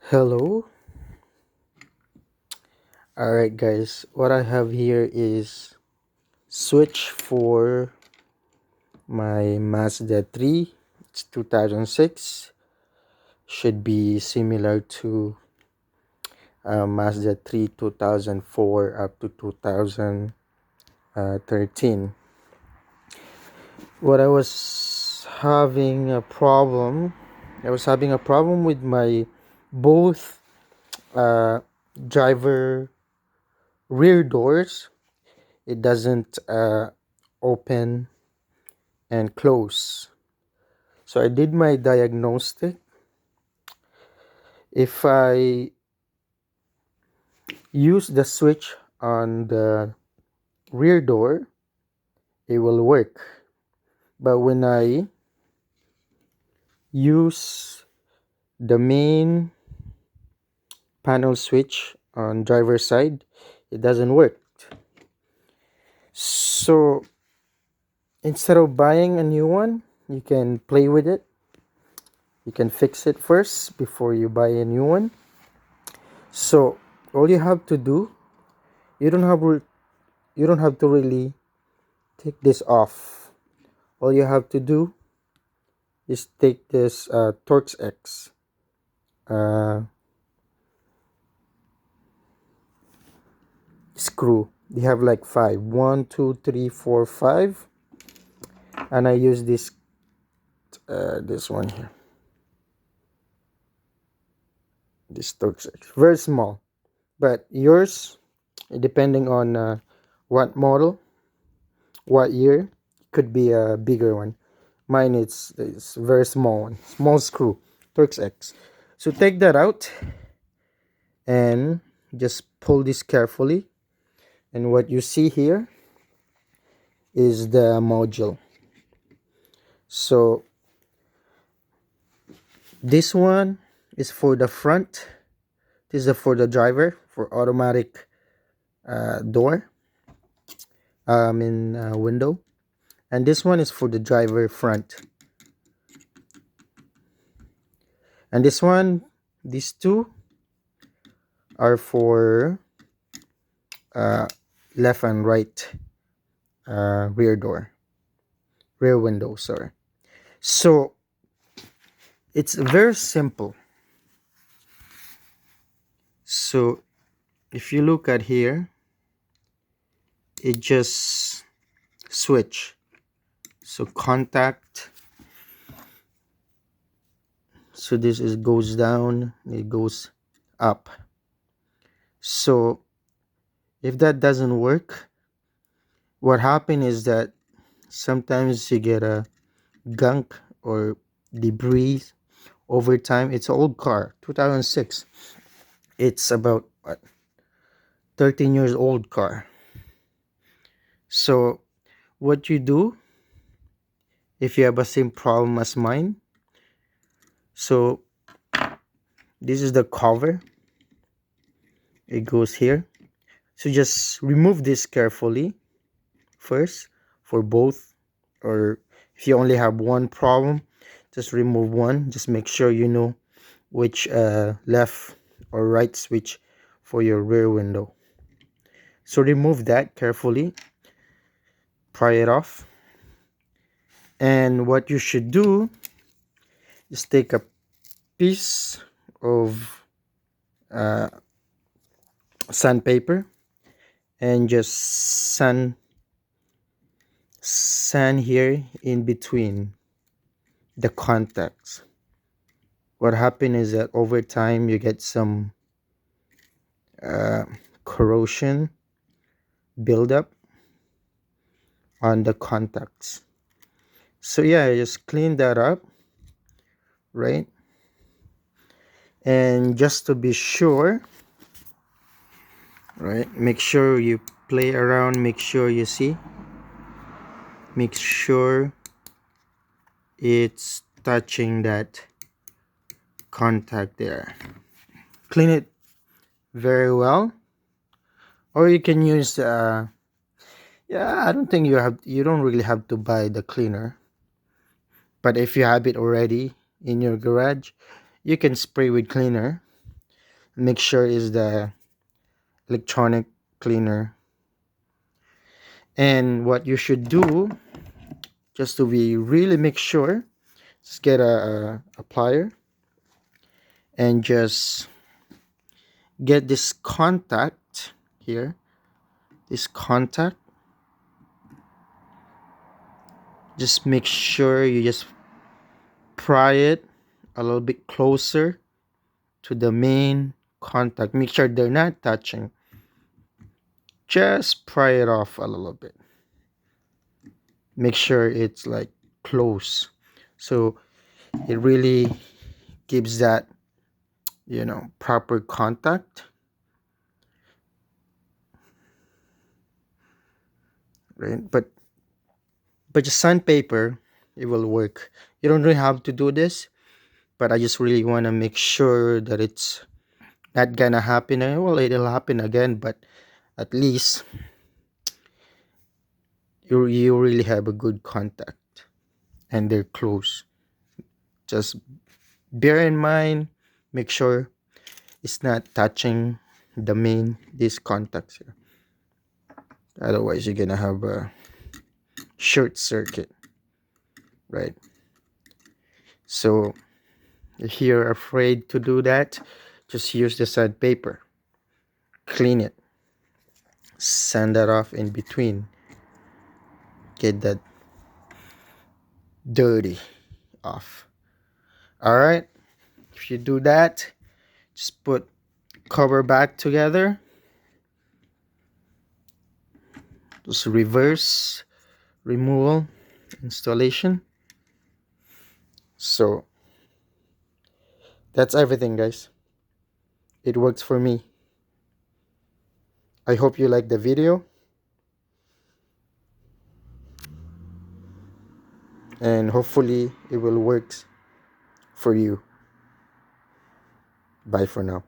Hello. All right, guys. What I have here is switch for my Mazda 3. It's 2006. Should be similar to Mazda 3 2004 up to 2013. What I was having a problem. I was having a problem with my both uh, driver rear doors. It doesn't open and close. So I did my diagnostic. If I use the switch on the rear door, it will work. But when I use the main panel switch on driver's side, it doesn't work. So instead of buying a new one, you can play with it. You can fix it first before you buy a new one. So all you have to do, you don't have you don't have to really take this off. All you have to do is take this Torx X uh, screw. They have like five. 1, 2, 3, 4, 5. And I use this one here. This Torx X. Very small. But yours, depending on what model, what year, could be a bigger one. Mine it's very small one. Small screw. Torx X. So take that out and just pull this carefully, and what you see here is the module. So this one is for the front. This is for the driver, for automatic door, window, and this one is for the driver front. And this one, these two are for left and right rear window, sorry. So it's very simple. So if you look at here, it just switch. So contact. So this is goes down, it goes up. So if that doesn't work, what happened is that sometimes you get a gunk or debris over time. It's an old car, 2006. It's about 13 years old car. So what you do, if you have the same problem as mine, so this is the cover, it goes here. So just remove this carefully first for both, or if you only have one problem, just remove one. Just make sure you know which left or right switch for your rear window. So remove that carefully, pry it off, and what you should do is take a piece of sandpaper and just sand here in between the contacts. What happened is that over time you get some corrosion buildup on the contacts. So yeah, just clean that up, right? And just to be sure, right, make sure you play around, make sure you see, make sure it's touching that contact there. Clean it very well, or you can use I don't think you don't really have to buy the cleaner, but if you have it already in your garage, you can spray with cleaner make sure is the electronic cleaner. And what you should do, just to be really make sure, just get a plier and just get this contact here, this contact. Just make sure you just pry it a little bit closer to the main contact. Make sure they're not touching. Just pry it off a little bit. Make sure it's like close, so it really gives that, proper contact, right? But just sandpaper, it will work. You don't really have to do this, but I just really want to make sure that it's not gonna happen. Well, it'll happen again, but at least you really have a good contact and they're close. Just bear in mind, make sure it's not touching these contacts here. Otherwise you're gonna have a short circuit, right? So if you're afraid to do that, just use the sandpaper, clean it, sand that off in between, get that dirty off. All right, if you do that, just put cover back together, just reverse removal installation. So that's everything, guys. It works for me. I hope you like the video, and hopefully it will work for you. Bye for now.